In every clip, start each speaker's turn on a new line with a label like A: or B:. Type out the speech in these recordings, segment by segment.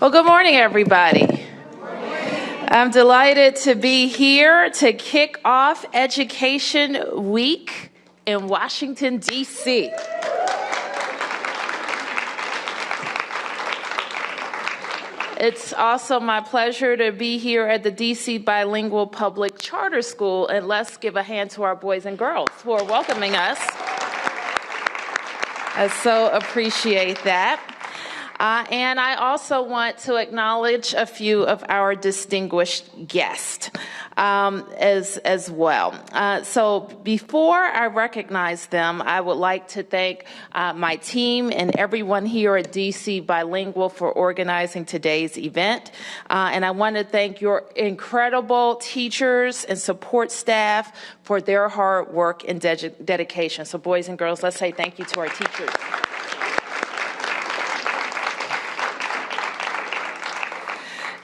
A: Well, good morning, everybody. I'm delighted to be here to kick off Education Week in Washington, D.C. It's also my pleasure to be here at the D.C. Bilingual Public Charter School, and let's give a hand to our boys and girls who are welcoming us. I so appreciate that. And I also want to acknowledge a few of our distinguished guests as well. So before I recognize them, I would like to thank my team and everyone here at DC Bilingual for organizing today's event. And I want to thank your incredible teachers and support staff for their hard work and dedication. So boys and girls, let's say thank you to our teachers.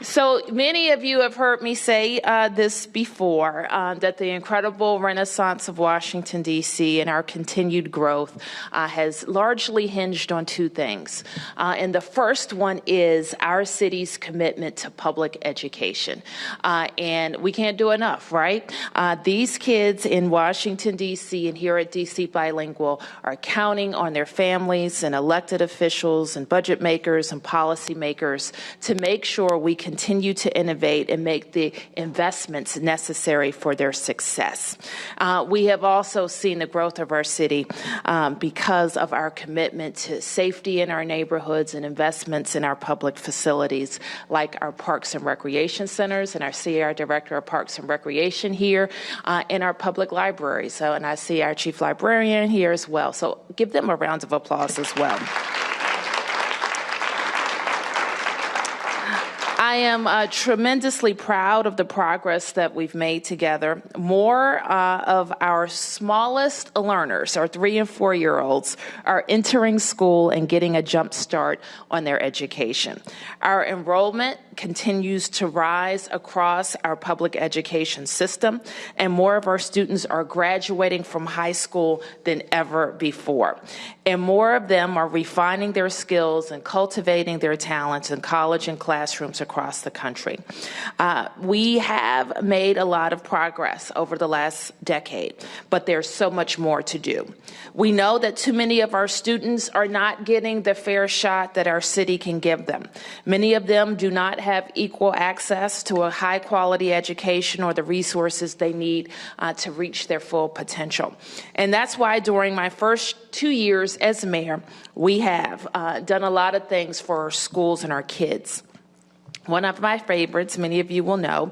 A: So many of you have heard me say this before, that the incredible renaissance of Washington, D.C. and our continued growth has largely hinged on two things. And the first one is our city's commitment to public education. And we can't do enough, right? These kids in Washington, D.C. and here at D.C. Bilingual are counting on their families and elected officials and budget makers and policy makers to make sure we continue to innovate and make the investments necessary for their success. We have also seen the growth of our city because of our commitment to safety in our neighborhoods and investments in our public facilities like our parks and recreation centers, and I see our Director of Parks and Recreation here, in our public libraries. And I see our Chief Librarian here as well. So give them a round of applause as well. I am tremendously proud of the progress that we've made together. More of our smallest learners, our 3- and 4-year-olds, are entering school and getting a jump start on their education. Our enrollment continues to rise across our public education system, and more of our students are graduating from high school than ever before. And more of them are refining their skills and cultivating their talents in college and classrooms across the country. We have made a lot of progress over the last decade, but there's so much more to do. We know that too many of our students are not getting the fair shot that our city can give them. Many of them do not have equal access to a high-quality education or the resources they need to reach their full potential. And that's why during my first 2 years as mayor, we have done a lot of things for our schools and our kids. One of my favorites, many of you will know,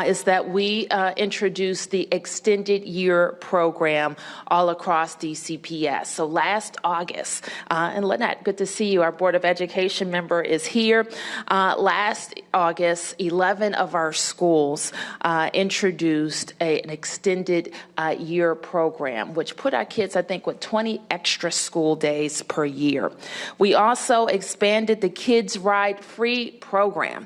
A: is that we introduced the extended year program all across DCPS. So last August, and Lynette, good to see you. Our Board of Education member is here. Last August, 11 of our schools introduced an extended year program, which put our kids, I think, with 20 extra school days per year. We also expanded the Kids Ride Free program,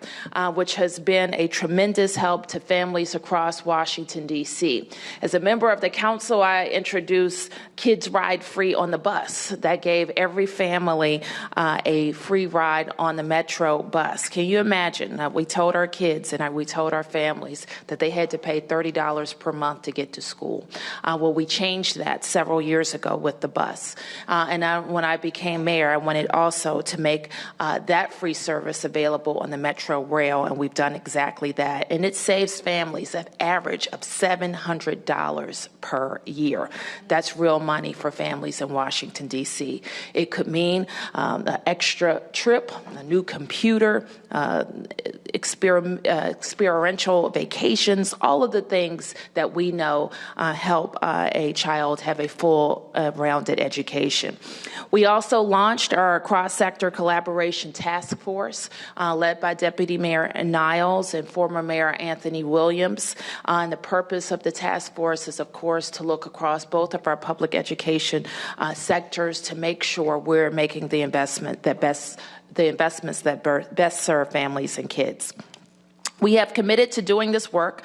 A: which has been a tremendous help to families across Washington, D.C. As a member of the council, I introduced Kids Ride Free on the bus. That gave every family a free ride on the Metro bus. Can you imagine? We told our kids and we told our families that they had to pay $30 per month to get to school. Well, we changed that several years ago with the bus. When I became mayor, I wanted also to make that free service available on the Metro Rail, and we've done exactly that. And it saves families an average of $700 per year. That's real money for families in Washington, D.C. It could mean an extra trip, a new computer, experiential vacations, all of the things that we know help a child have a full, rounded education. We also launched our cross-sector collaboration task force led by Deputy Mayor Niles and former Mayor Anthony Williams. And the purpose of the task force is, of course, to look across both of our public education sectors to make sure we're making the investments that best serve families and kids. We have committed to doing this work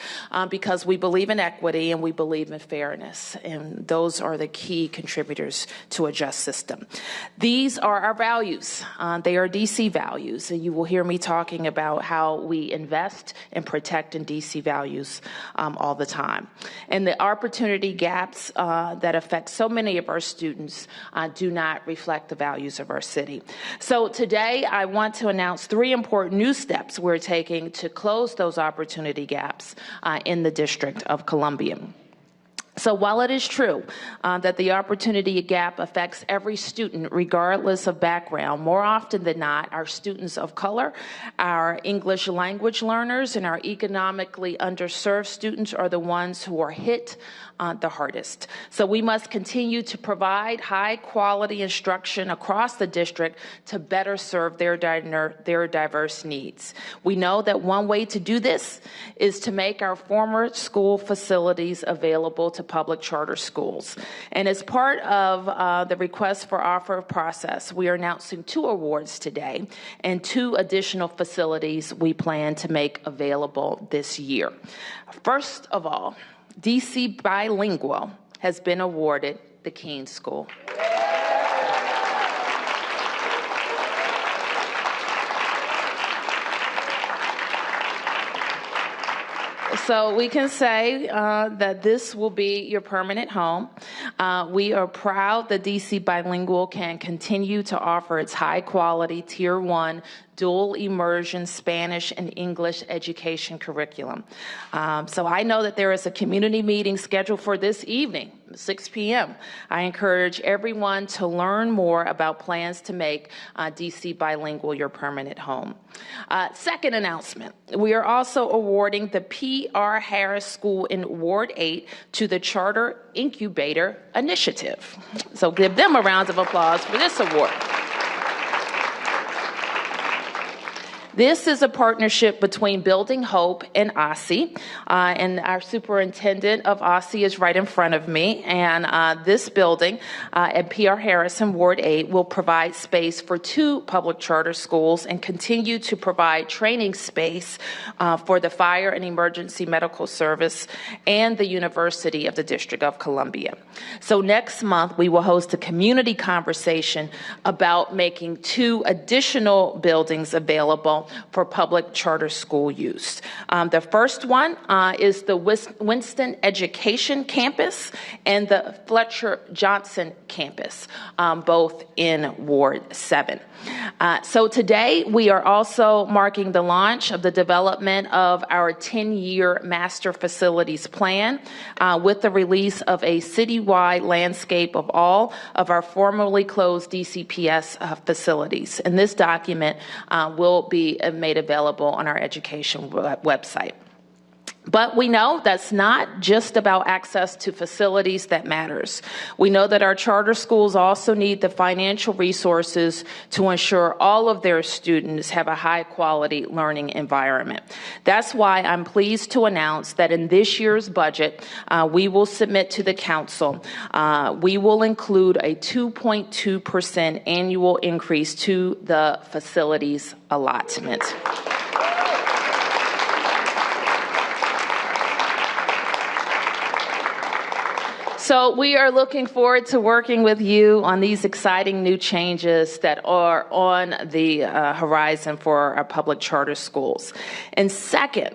A: because we believe in equity and we believe in fairness, and those are the key contributors to a just system. These are our values. They are DC values, and you will hear me talking about how we invest and protect in DC values all the time. And the opportunity gaps that affect so many of our students do not reflect the values of our city. So today I want to announce 3 important new steps we're taking to close those opportunity gaps in the District of Columbia. So while it is true that the opportunity gap affects every student regardless of background, more often than not, our students of color, our English language learners, and our economically underserved students are the ones who are hit the hardest. So we must continue to provide high quality instruction across the district to better serve their diverse needs. We know that one way to do this is to make our former school facilities available to public charter schools. And as part of the request for offer of process, we are announcing 2 awards today and 2 additional facilities we plan to make available this year. First of all, DC Bilingual has been awarded the Keene School. So we can say that this will be your permanent home. We are proud that DC Bilingual can continue to offer its high-quality Tier 1 dual immersion Spanish and English education curriculum. So I know that there is a community meeting scheduled for this evening, 6 p.m. I encourage everyone to learn more about plans to make DC Bilingual your permanent home. Second announcement, we are also awarding the P.R. Harris School in Ward 8 to the Charter Incubator Initiative. So give them a round of applause for this award. This is a partnership between Building Hope and OSSI, and our superintendent of OSSI is right in front of me, and this building at P.R. Harrison, Ward 8, will provide space for 2 public charter schools and continue to provide training space for the Fire and Emergency Medical Service and the University of the District of Columbia. So next month, we will host a community conversation about making 2 additional buildings available for public charter school use. The first one is the Winston Education Campus and the Fletcher Johnson Campus, both in Ward 7. So today we are also marking the launch of the development of our 10-year master facilities plan with the release of a citywide landscape of all of our formerly closed DCPS facilities. And this document will be made available on our education website. But we know that's not just about access to facilities that matters. We know that our charter schools also need the financial resources to ensure all of their students have a high-quality learning environment. That's why I'm pleased to announce that in this year's budget, we will submit to the council. We will include a 2.2% annual increase to the facilities allotment. So we are looking forward to working with you on these exciting new changes that are on the horizon for our public charter schools. And second,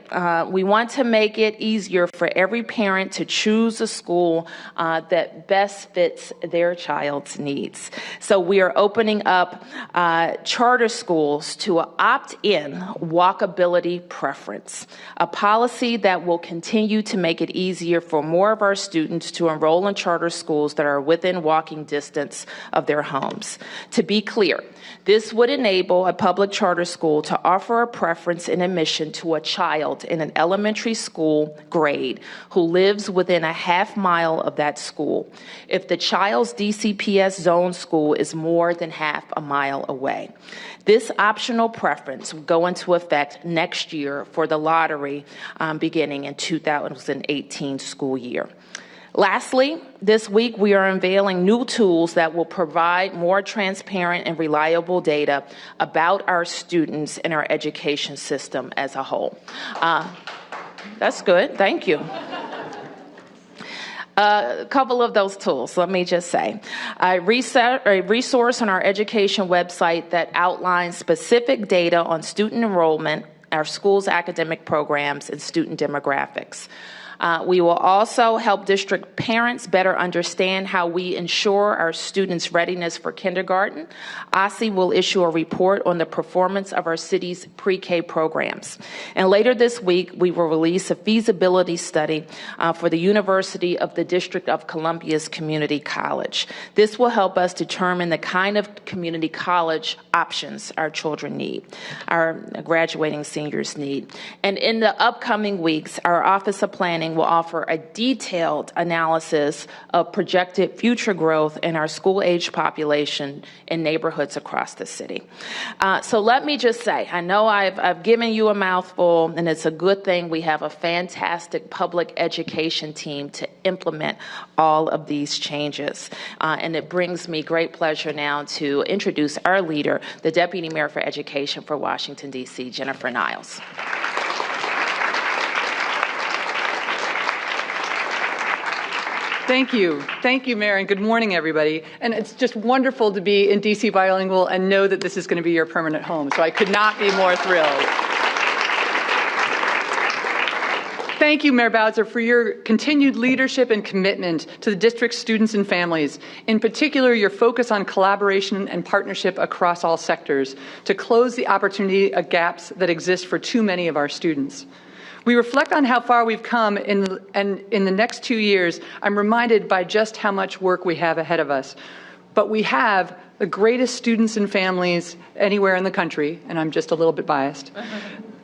A: we want to make it easier for every parent to choose a school that best fits their child's needs. So we are opening up charter schools to an opt-in walkability preference, a policy that will continue to make it easier for more of our students to enroll in charter schools that are within walking distance of their homes. To be clear, this would enable a public charter school to offer a preference in admission to a child in an elementary school grade who lives within a half-mile of that school if the child's DCPS-zoned school is more than half a mile away. This optional preference will go into effect next year for the lottery beginning in 2018 school year. Lastly, this week we are unveiling new tools that will provide more transparent and reliable data about our students and our education system as a whole. That's good. Thank you. A couple of those tools, let me just say. A resource on our education website that outlines specific data on student enrollment, our school's academic programs, and student demographics. We will also help district parents better understand how we ensure our students' readiness for kindergarten. OSSI will issue a report on the performance of our city's pre-K programs. And later this week, we will release a feasibility study for the University of the District of Columbia's Community College. This will help us determine the kind of community college options our children need, our graduating seniors need. And in the upcoming weeks, our Office of Planning will offer a detailed analysis of projected future growth in our school-age population in neighborhoods across the city. So let me just say, I know I've given you a mouthful, and it's a good thing we have a fantastic public education team to implement all of these changes. And it brings me great pleasure now to introduce our leader, the Deputy Mayor for Education for Washington, D.C., Jennifer Niles.
B: Thank you. Thank you, Mayor, and good morning, everybody. And it's just wonderful to be in DC Bilingual and know that this is going to be your permanent home. So I could not be more thrilled. Thank you, Mayor Bowser, for your continued leadership and commitment to the district's students and families. In particular, your focus on collaboration and partnership across all sectors to close the opportunity gaps that exist for too many of our students. We reflect on how far we've come, and in the next 2 years, I'm reminded by just how much work we have ahead of us. But we have the greatest students and families anywhere in the country, and I'm just a little bit biased.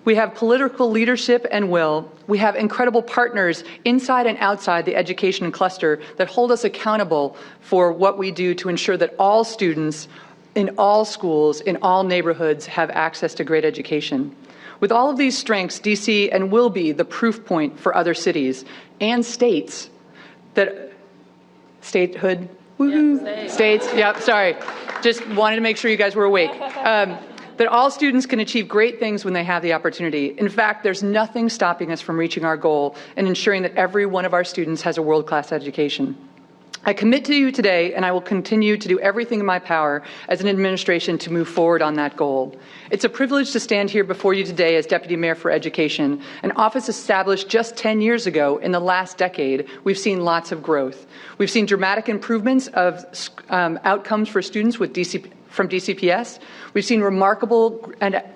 B: We have political leadership and will. We have incredible partners inside and outside the education cluster that hold us accountable for what we do to ensure that all students in all schools, in all neighborhoods, have access to great education. With all of these strengths, DC and will be the proof point for other cities and states that statehood, woohoo, yeah, states, yep, sorry, just wanted to make sure you guys were awake. That all students can achieve great things when they have the opportunity. In fact, there's nothing stopping us from reaching our goal and ensuring that every one of our students has a world-class education. I commit to you today, and I will continue to do everything in my power as an administration to move forward on that goal. It's a privilege to stand here before you today as Deputy Mayor for Education, an office established just 10 years ago. In the last decade, we've seen lots of growth. We've seen dramatic improvements of outcomes for students with from DCPS. We've seen remarkable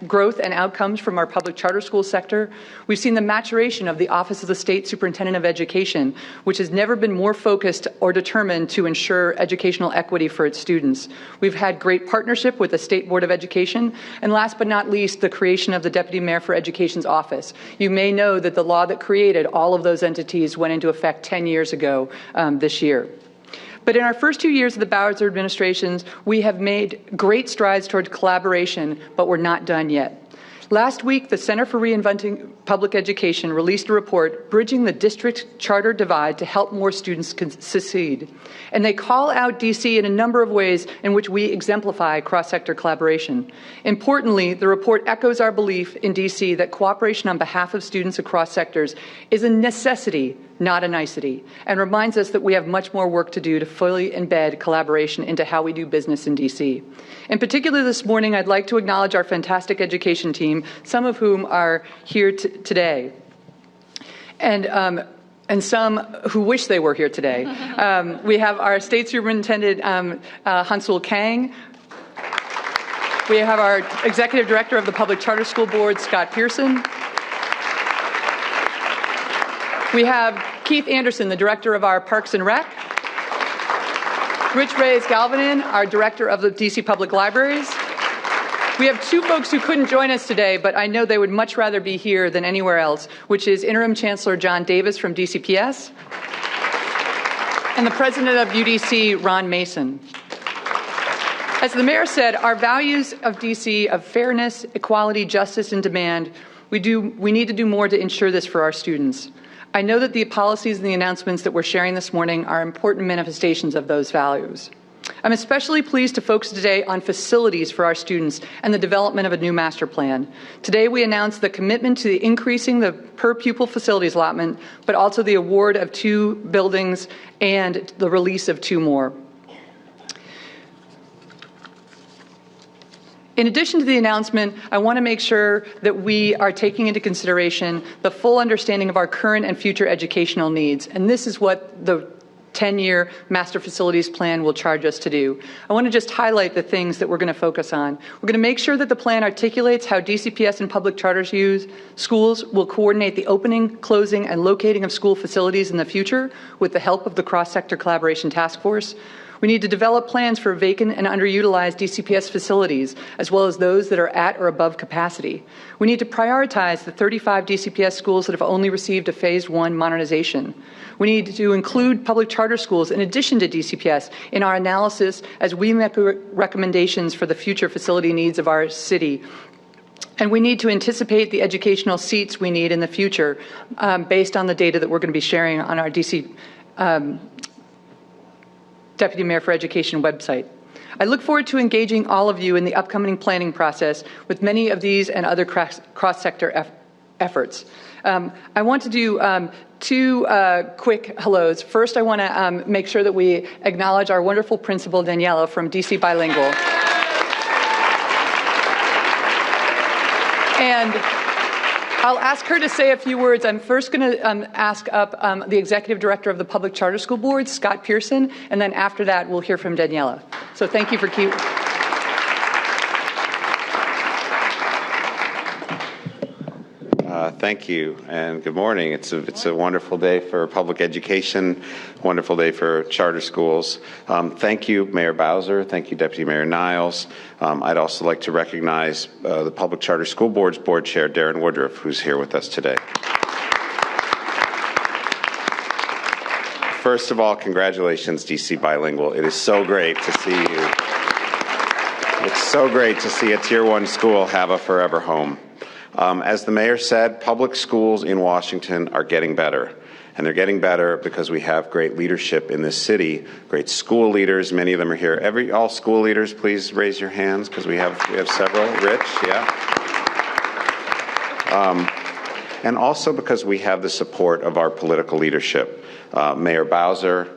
B: growth and outcomes from our public charter school sector. We've seen the maturation of the Office of the State Superintendent of Education, which has never been more focused or determined to ensure educational equity for its students. We've had great partnership with the State Board of Education, and last but not least, the creation of the Deputy Mayor for Education's office. You may know that the law that created all of those entities went into effect 10 years ago this year. But in our first 2 years of the Bowser administrations, we have made great strides toward collaboration, but we're not done yet. Last week, the Center for Reinventing Public Education released a report, Bridging the District Charter Divide to Help More Students Succeed. And they call out DC in a number of ways in which we exemplify cross-sector collaboration. Importantly, the report echoes our belief in DC that cooperation on behalf of students across sectors is a necessity, not a nicety, and reminds us that we have much more work to do to fully embed collaboration into how we do business in DC. In particular, this morning, I'd like to acknowledge our fantastic education team, some of whom are here today, and some who wish they were here today. We have our State Superintendent, Hansul Kang. We have our Executive Director of the Public Charter School Board, Scott Pearson. We have Keith Anderson, the Director of our Parks and Rec. Rich Reyes-Galvanin, our Director of the DC Public Libraries. We have two folks who couldn't join us today, but I know they would much rather be here than anywhere else, which is Interim Chancellor John Davis from DCPS and the President of UDC, Ron Mason. As the Mayor said, our values of DC of fairness, equality, justice, and demand, we need to do more to ensure this for our students. I know that the policies and the announcements that we're sharing this morning are important manifestations of those values. I'm especially pleased to focus today on facilities for our students and the development of a new master plan. Today we announced the commitment to increasing the per pupil facilities allotment, but also the award of 2 buildings and the release of 2 more. In addition to the announcement, I want to make sure that we are taking into consideration the full understanding of our current and future educational needs, and this is what the 10-year master facilities plan will charge us to do. I want to just highlight the things that we're going to focus on. We're going to make sure that the plan articulates how DCPS and public charter schools will coordinate the opening, closing, and locating of school facilities in the future with the help of the Cross-Sector Collaboration Task Force. We need to develop plans for vacant and underutilized DCPS facilities, as well as those that are at or above capacity. We need to prioritize the 35 DCPS schools that have only received a Phase 1 modernization. We need to include public charter schools in addition to DCPS in our analysis as we make recommendations for the future facility needs of our city. And we need to anticipate the educational seats we need in the future based on the data that we're going to be sharing on our DC Deputy Mayor for Education website. I look forward to engaging all of you in the upcoming planning process with many of these and other cross-sector efforts. I want to do 2 quick hellos. First, I want to make sure that we acknowledge our wonderful principal, Daniela, from DC Bilingual. And I'll ask her to say a few words. I'm first going to ask up the Executive Director of the Public Charter School Board, Scott Pearson, and then after that, we'll hear from Daniela. So thank you for
C: Thank you, and good morning. It's a wonderful day for public education, wonderful day for charter schools. Thank you, Mayor Bowser. Thank you, Deputy Mayor Niles. I'd also like to recognize the Public Charter School Board's Board Chair, Darren Woodruff, who's here with us today. First of all, congratulations, DC Bilingual. It is so great to see you. It's so great to see a Tier 1 school have a forever home. As the mayor said, public schools in Washington are getting better. And they're getting better because we have great leadership in this city, great school leaders. Many of them are here. All school leaders, please raise your hands because we have several. Rich, yeah. And also because we have the support of our political leadership. Mayor Bowser,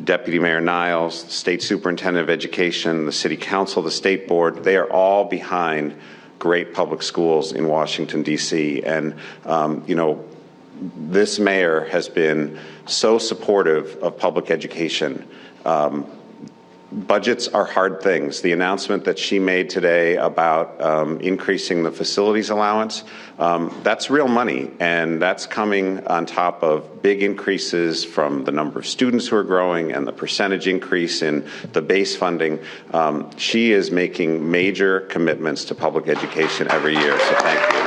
C: Deputy Mayor Niles, State Superintendent of Education, the City Council, the State Board, they are all behind great public schools in Washington, D.C. And, this mayor has been so supportive of public education. Budgets are hard things. The announcement that she made today about increasing the facilities allowance, that's real money, and that's coming on top of big increases from the number of students who are growing and the percentage increase in the base funding. She is making major commitments to public education every year, so thank you.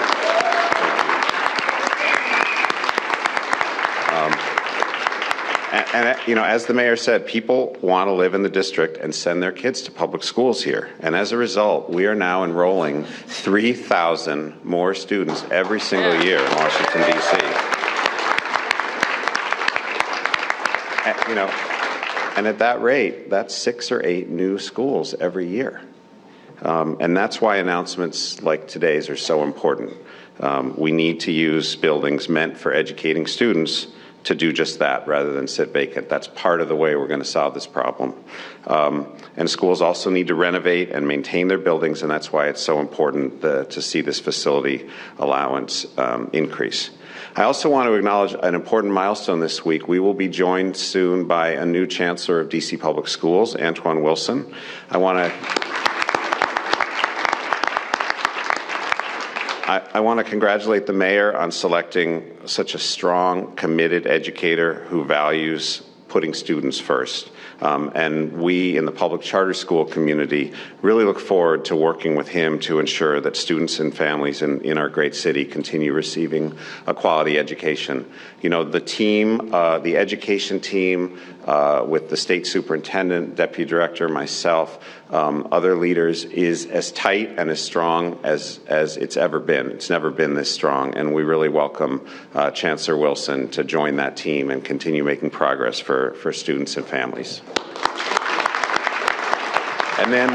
C: And, as the mayor said, people want to live in the district and send their kids to public schools here. And as a result, we are now enrolling 3,000 more students every single year in Washington, D.C. And at that rate, that's 6 or 8 new schools every year. And that's why announcements like today's are so important. We need to use buildings meant for educating students to do just that rather than sit vacant. That's part of the way we're going to solve this problem. And schools also need to renovate and maintain their buildings, and that's why it's so important to see this facility allowance increase. I also want to acknowledge an important milestone this week. We will be joined soon by a new Chancellor of DC Public Schools, Antoine Wilson. I want to congratulate the mayor on selecting such a strong, committed educator who values putting students first. And we in the public charter school community really look forward to working with him to ensure that students and families in our great city continue receiving a quality education. You know, the team, the education team, with the state superintendent, deputy director, myself, other leaders, is as tight and as strong as it's ever been. It's never been this strong, and we really welcome Chancellor Wilson to join that team and continue making progress for students and families. And then,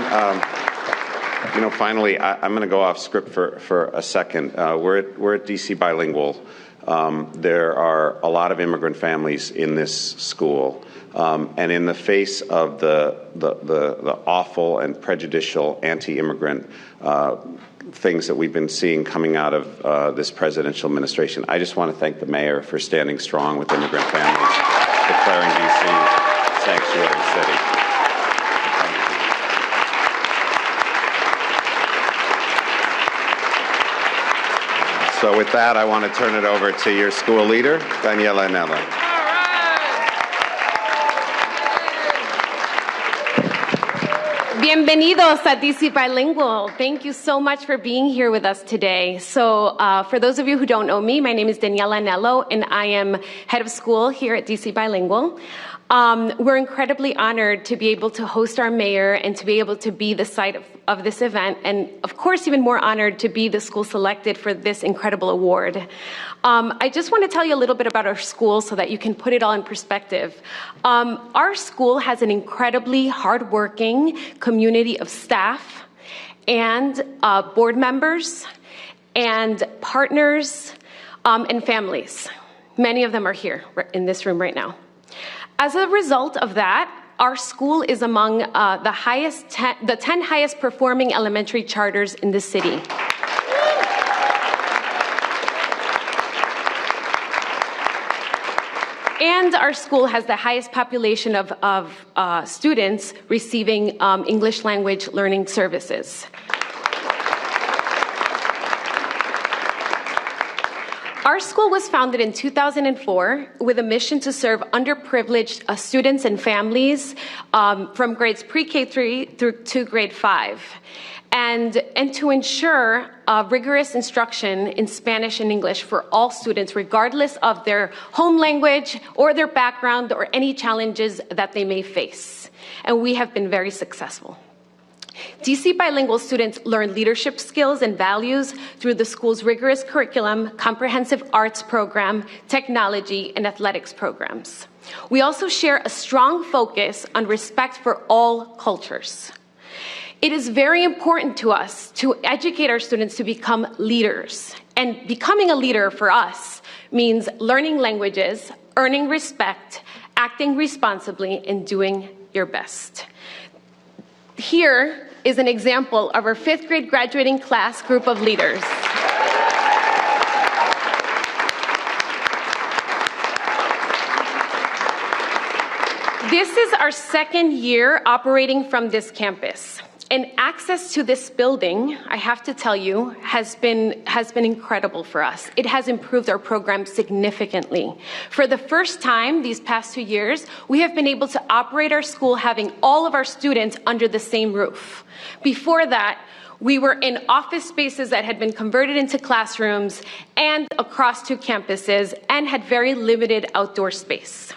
C: you know, finally, I'm going to go off script for a second. We're at DC Bilingual. There are a lot of immigrant families in this school. And in the face of the awful and prejudicial anti-immigrant things that we've been seeing coming out of this presidential administration, I just want to thank the mayor for standing strong with immigrant families, declaring D.C. sanctuary city. Thank you. So with that, I want to turn it over to your school leader, Daniela Anello.
D: Bienvenidos a DC Bilingual. Thank you so much for being here with us today. So for those of you who don't know me, my name is Daniela Anello, and I am head of school here at DC Bilingual. We're incredibly honored to be able to host our mayor and to be able to be the site of this event, and of course even more honored to be the school selected for this incredible award. I just want to tell you a little bit about our school so that you can put it all in perspective. Our school has an incredibly hardworking community of staff and board members and partners and families. Many of them are here in this room right now. As a result of that, our school is among the 10 highest performing elementary charters in the city. And our school has the highest population of students receiving English language learning services. Our school was founded in 2004 with a mission to serve underprivileged students and families from grades pre-K 3 through to grade 5. And to ensure rigorous instruction in Spanish and English for all students, regardless of their home language or their background or any challenges that they may face. And we have been very successful. DC Bilingual students learn leadership skills and values through the school's rigorous curriculum, comprehensive arts program, technology, and athletics programs. We also share a strong focus on respect for all cultures. It is very important to us to educate our students to become leaders. And becoming a leader for us means learning languages, earning respect, acting responsibly, and doing your best. Here is an example of our 5th grade graduating class group of leaders. This is our 2nd year operating from this campus. And access to this building, I have to tell you, has been incredible for us. It has improved our program significantly. For the first time these past 2 years, we have been able to operate our school having all of our students under the same roof. Before that, we were in office spaces that had been converted into classrooms and across 2 campuses and had very limited outdoor space.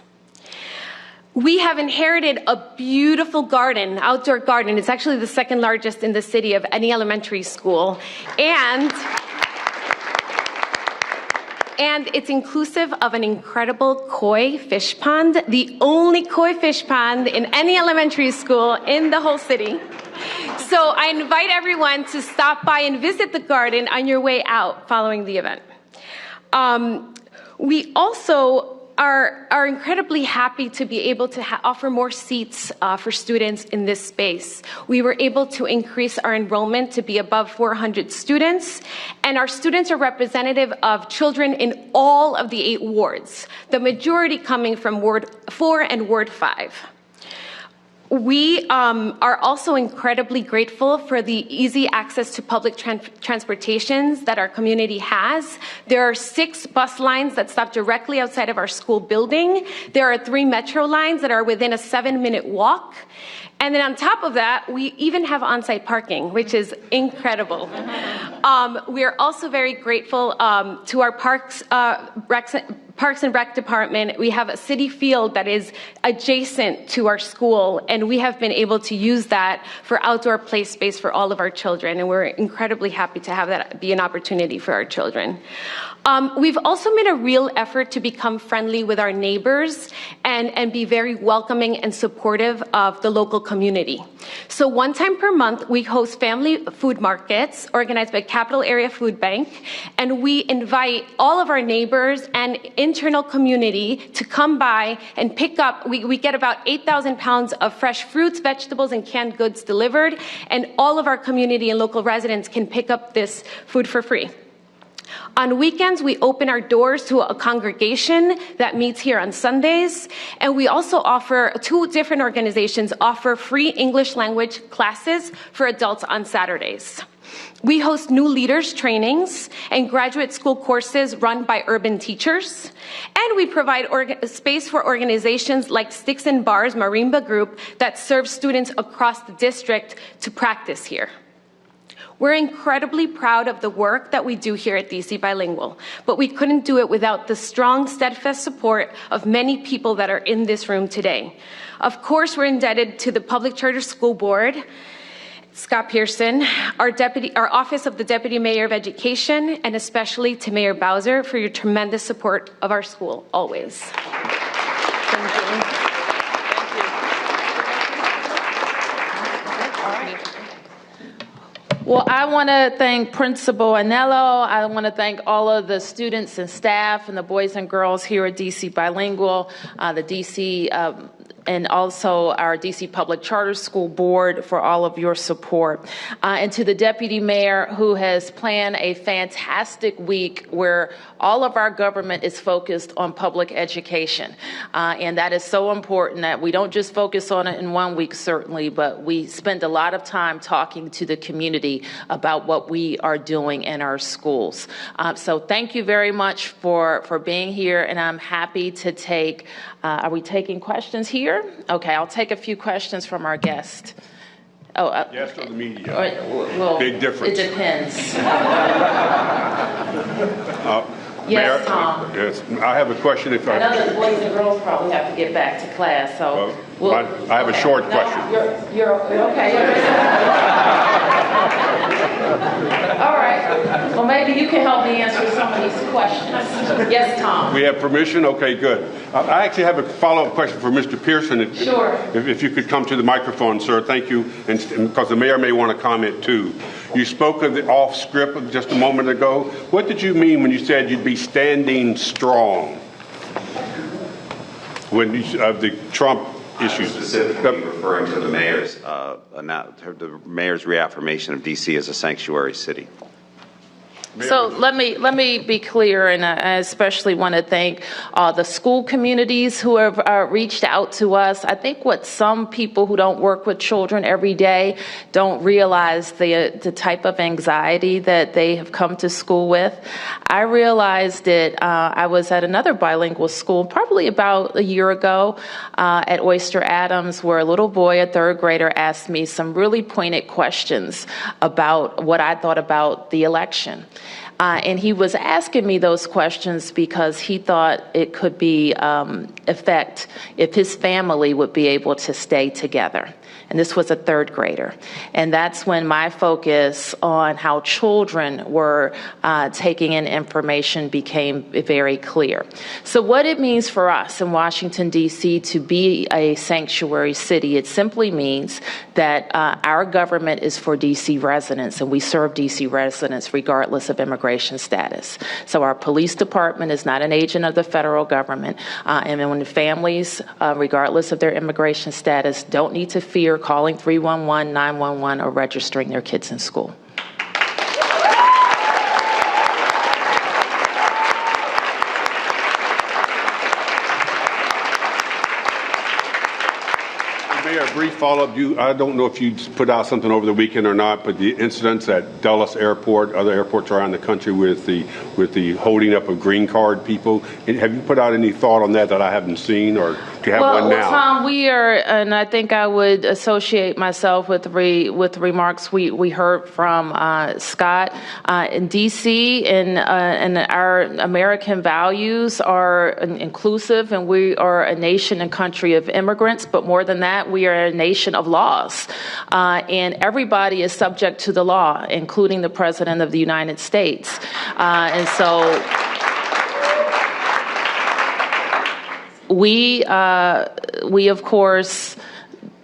D: We have inherited a beautiful garden, outdoor garden. It's actually the 2nd largest in the city of any elementary school. And it's inclusive of an incredible koi fish pond, the only koi fish pond in any elementary school in the whole city. So I invite everyone to stop by and visit the garden on your way out following the event. We also are incredibly happy to be able to offer more seats for students in this space. We were able to increase our enrollment to be above 400 students, and our students are representative of children in all of the 8 wards, the majority coming from Ward 4 and Ward 5. We are also incredibly grateful for the easy access to public transportations that our community has. There are 6 bus lines that stop directly outside of our school building. There are 3 metro lines that are within a 7-minute walk. And then on top of that, we even have on-site parking, which is incredible. We are also very grateful to our Parks and Rec department. We have a city field that is adjacent to our school, and we have been able to use that for outdoor play space for all of our children, and we're incredibly happy to have that be an opportunity for our children. We've also made a real effort to become friendly with our neighbors and be very welcoming and supportive of the local community. So one time per month, we host family food markets organized by Capital Area Food Bank, and we invite all of our neighbors and internal community to come by and pick up. We get about 8,000 pounds of fresh fruits, vegetables, and canned goods delivered, and all of our community and local residents can pick up this food for free. On weekends, we open our doors to a congregation that meets here on Sundays, and we also offer, 2 different organizations offer free English language classes for adults on Saturdays. We host new leaders trainings and graduate school courses run by urban teachers, and we provide space for organizations like Sticks and Bars Marimba Group that serve students across the district to practice here. We're incredibly proud of the work that we do here at DC Bilingual, but we couldn't do it without the strong, steadfast support of many people that are in this room today. Of course, we're indebted to the Public Charter School Board, Scott Pearson, our Office of the Deputy Mayor of Education, and especially to Mayor Bowser for your tremendous support of our school, always. Thank you.
A: Well, I want to thank Principal Anello. I want to thank all of the students and staff and the boys and girls here at DC Bilingual, the DC and also our DC Public Charter School Board for all of your support. And to the Deputy Mayor, who has planned a fantastic week where all of our government is focused on public education. And that is so important that we don't just focus on it in one week, certainly, but we spend a lot of time talking to the community about what we are doing in our schools. So thank you very much for being here, and I'm happy to take, are we taking questions here? Okay, I'll take a few questions from our guest.
E: Yes, or the media.
A: Well,
E: big difference.
A: It depends.
E: Mayor,
A: Yes, Tom.
E: yes, I have a question. If
A: I know the boys and girls probably have to get back to class, so.
E: I have a short question.
A: You're okay. All right. Well, maybe you can help me answer some of these questions. Yes, Tom.
E: We have permission? Okay, good. I actually have a follow-up question for Mr. Pearson.
A: Sure.
E: If you could come to the microphone, sir. Thank you. And because the mayor may want to comment, too. You spoke of the off-script just a moment ago. What did you mean when you said you'd be standing strong when the Trump issues?
C: Specifically referring to the mayor's reaffirmation of D.C. as a sanctuary city.
A: So let me be clear, and I especially want to thank the school communities who have reached out to us. I think what some people who don't work with children every day don't realize the type of anxiety that they have come to school with. I realized it. I was at another bilingual school probably about a year ago at Oyster Adams, where a little boy, a 3rd grader, asked me some really pointed questions about what I thought about the election. And he was asking me those questions because he thought it could be effect if his family would be able to stay together. And this was a 3rd grader. And that's when my focus on how children were taking in information became very clear. So what it means for us in Washington, D.C. to be a sanctuary city, it simply means that our government is for D.C. residents, and we serve D.C. residents regardless of immigration status. So our police department is not an agent of the federal government. And when the families, regardless of their immigration status, don't need to fear calling 311, 911, or registering their kids in school.
E: Mayor, a brief follow-up? I don't know if you put out something over the weekend or not, but the incidents at Dulles Airport, other airports around the country with the holding up of green card people, have you put out any thought on that I haven't seen, or do you have one now?
A: Well, Tom, we are, and I think I would associate myself with the remarks we heard from Scott in D.C. and our American values are inclusive, and we are a nation and country of immigrants, but more than that, we are a nation of laws. And everybody is subject to the law, including the President of the United States. And so we, of course,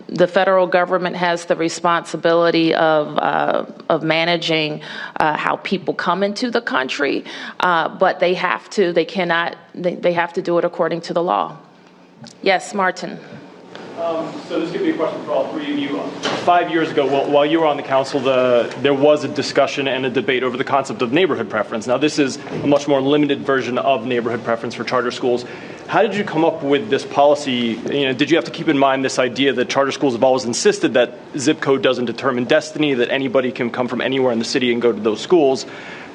A: the federal government has the responsibility of managing how people come into the country, but they have to do it according to the law. Yes, Martin.
F: So this could be a question for all three of you. 5 years ago, while you were on the council, there was a discussion and a debate over the concept of neighborhood preference. Now, this is a much more limited version of neighborhood preference for charter schools. How did you come up with this policy? Did you have to keep in mind this idea that charter schools have always insisted that zip code doesn't determine destiny, that anybody can come from anywhere in the city and go to those schools,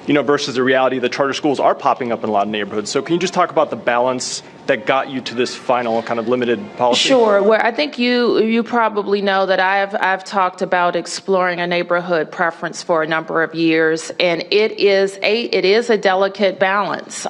F: versus the reality that charter schools are popping up in a lot of neighborhoods? So can you just talk about the balance that got you to this final kind of limited policy?
A: Sure. Well, I think you probably know that I've talked about exploring a neighborhood preference for a number of years, and it is a delicate balance.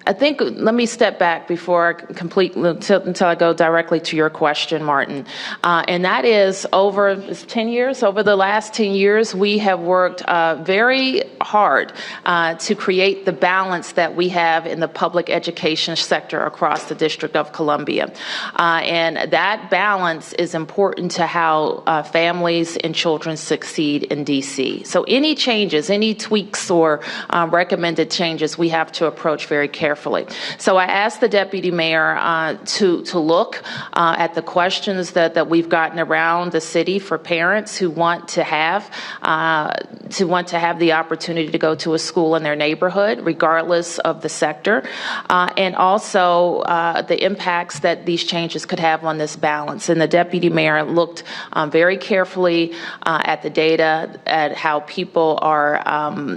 A: I think, let me step back before I complete, until I go directly to your question, Martin. And that is over the last 10 years, we have worked very hard to create the balance that we have in the public education sector across the District of Columbia. And that balance is important to how families and children succeed in DC. So any changes, any tweaks or recommended changes, we have to approach very carefully. So I asked the deputy mayor to look at the questions that we've gotten around the city for parents who want to have the opportunity to go to a school in their neighborhood, regardless of the sector, and also the impacts that these changes could have on this balance. And the deputy mayor looked very carefully at the data, at how people are,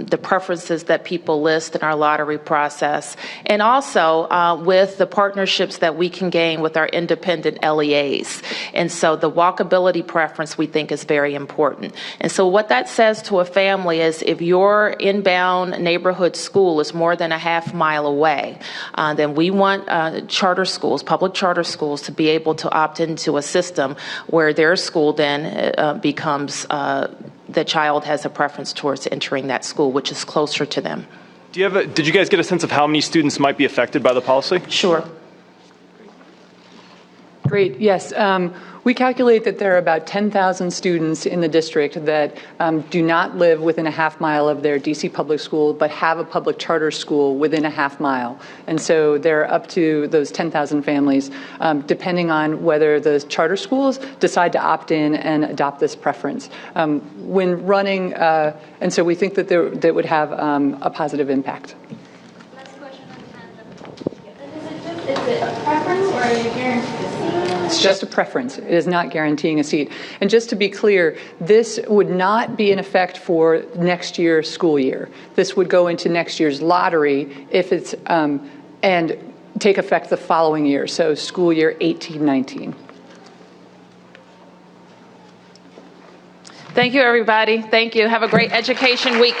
A: the preferences that people list in our lottery process, and also with the partnerships that we can gain with our independent LEAs. And so the walkability preference, we think, is very important. And so what that says to a family is if your inbound neighborhood school is more than a half mile away, then we want charter schools, public charter schools, to be able to opt into a system where their school then becomes, the child has a preference towards entering that school, which is closer to them.
F: Did you guys get a sense of how many students might be affected by the policy?
A: Sure.
B: Great. Yes. We calculate that there are about 10,000 students in the district that do not live within a half mile of their DC public school, but have a public charter school within a half mile. And so they're up to those 10,000 families, depending on whether the charter schools decide to opt in and adopt this preference. When running, and so we think that that would have a positive impact.
G: Last question on tandem. Is it a preference or are you guaranteed a seat?
B: It's just a preference. It is not guaranteeing a seat. And just to be clear, this would not be in effect for next year's school year. This would go into next year's lottery if it's and take effect the following year, so school year 18-19.
A: Thank you, everybody. Thank you. Have a great education week.